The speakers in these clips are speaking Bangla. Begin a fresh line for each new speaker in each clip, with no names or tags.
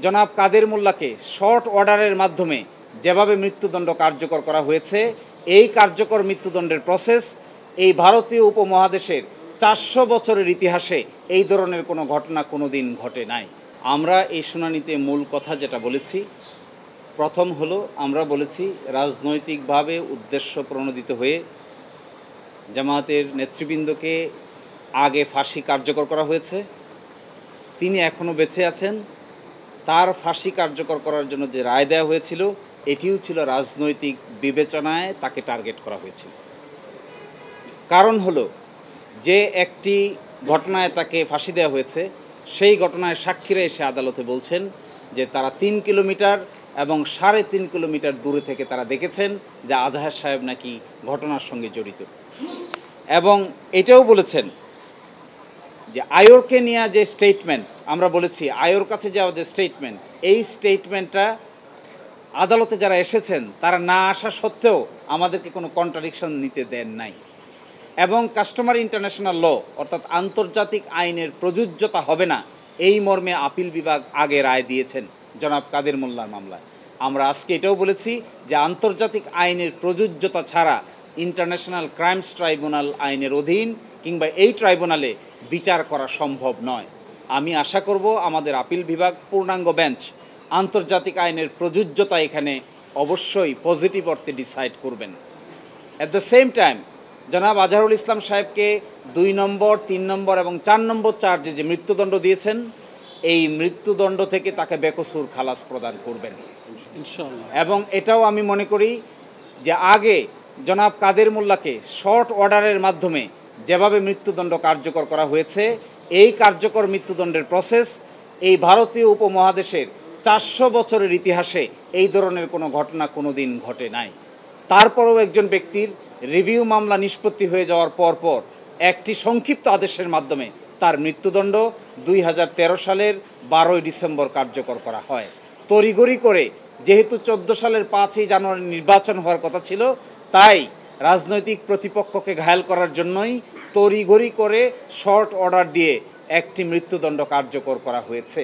জনাব কাদের মোল্লাকে শর্ট অর্ডারের মাধ্যমে যেভাবে মৃত্যুদণ্ড কার্যকর করা হয়েছে, এই কার্যকর মৃত্যুদণ্ডের প্রসেস এই ভারতীয় উপমহাদেশের 400 বছরের ইতিহাসে এই ধরনের কোনো ঘটনা কোনো দিন ঘটে নাই। আমরা এই শুনানিতে মূল কথা যেটা বলেছি, প্রথম হলো আমরা বলেছি রাজনৈতিকভাবে উদ্দেশ্য প্রণোদিত হয়ে জামায়াতের নেতৃবৃন্দকে আগে ফাঁসি কার্যকর করা হয়েছে, তিনি এখনও বেঁচে আছেন, তার ফাঁসি কার্যকর করার জন্য যে রায় দেওয়া হয়েছিল এটিও ছিল রাজনৈতিক বিবেচনায় তাকে টার্গেট করা হয়েছিল। কারণ হলো যে একটি ঘটনায় তাকে ফাঁসি দেওয়া হয়েছে, সেই ঘটনায় সাক্ষীরা এসে আদালতে বলছেন যে তারা 3 কিলোমিটার এবং 3.5 কিলোমিটার দূরে থেকে তারা দেখেছেন যে আজহার সাহেব নাকি ঘটনার সঙ্গে জড়িত, এবং এটাও বলেছেন যে আয়োরকে নিয়ে যে স্টেটমেন্ট আমরা বলেছি, আয়োর কাছে যাওয়া যে স্টেটমেন্ট, এই স্টেটমেন্টটা আদালতে যারা এসেছেন তারা না আসা সত্ত্বেও আমাদেরকে কোনো কন্ট্রাডিকশন নিতে দেন নাই, এবং কাস্টমার ইন্টারন্যাশনাল ল অর্থাৎ আন্তর্জাতিক আইনের প্রযোজ্যতা হবে না এই মর্মে আপিল বিভাগ আগে রায় দিয়েছেন জনাব কাদের মোল্লার মামলায়। আমরা আজকে এটাও বলেছি যে আন্তর্জাতিক আইনের প্রযোজ্যতা ছাড়া ইন্টারন্যাশনাল ক্রাইমস ট্রাইব্যুনাল আইনের অধীন কিংবা এই ট্রাইব্যুনালে বিচার করা সম্ভব নয়। আমি আশা করব আমাদের আপিল বিভাগ পূর্ণাঙ্গ বেঞ্চ আন্তর্জাতিক আইনের প্রযোজ্যতা এখানে অবশ্যই পজিটিভ অর্থে ডিসাইড করবেন। অ্যাট দ্য সেম টাইম জনাব আজহারুল ইসলাম সাহেবকে 2 নম্বর, 3 নম্বর এবং 4 নম্বর চার্জে যে মৃত্যুদণ্ড দিয়েছেন, এই মৃত্যুদণ্ড থেকে তাকে বেকসুর খালাস প্রদান করবেন ইনশাআল্লাহ। এবং এটাও আমি মনে করি যে আগে জনাব কাদের মোল্লাকে শর্ট অর্ডারের মাধ্যমে যেভাবে মৃত্যুদণ্ড কার্যকর করা হয়েছে, এই কার্যকর মৃত্যুদণ্ডের প্রসেস এই ভারতীয় উপমহাদেশের 400 বছরের ইতিহাসে এই ধরনের কোনো ঘটনা কোনো দিন ঘটে নাই। তারপরেও একজন ব্যক্তির রিভিউ মামলা নিষ্পত্তি হয়ে যাওয়ার পর একটি সংক্ষিপ্ত আদেশের মাধ্যমে তার মৃত্যুদণ্ড 2013 সালের 12 ডিসেম্বর কার্যকর করা হয়। তড়িঘড়ি করে, যেহেতু 14 সালের 5ই জানুয়ারি নির্বাচন হওয়ার কথা ছিল, তাই রাজনৈতিক প্রতিপক্ষকে ঘায়াল করার জন্যই তড়িঘড়ি করে শর্ট অর্ডার দিয়ে একটি মৃত্যুদণ্ড কার্যকর করা হয়েছে।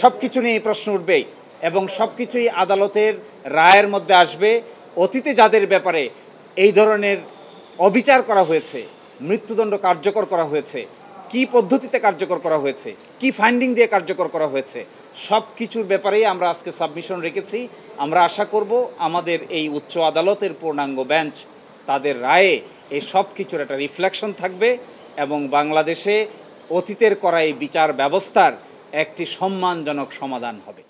সব কিছু নিয়ে এই প্রশ্ন উঠবেই এবং সব কিছুই আদালতের রায়ের মধ্যে আসবে। অতীতে যাদের ব্যাপারে এই ধরনের অবিচার করা হয়েছে, মৃত্যুদণ্ড কার্যকর করা হয়েছে, কি পদ্ধতিতে কার্যকর করা হয়েছে, কি ফাইন্ডিং দিয়ে কার্যকর করা হয়েছে, সব কিছুর ব্যাপারেই আমরা আজকে সাবমিশন রেখেছি। আমরা আশা করব আমাদের এই উচ্চ আদালতের পূর্ণাঙ্গ বেঞ্চ তাদের রায়ে এই সব কিছুর একটা রিফ্লেকশন থাকবে এবং বাংলাদেশে অতীতের করা এই বিচার ব্যবস্থার একটি সম্মানজনক সমাধান হবে।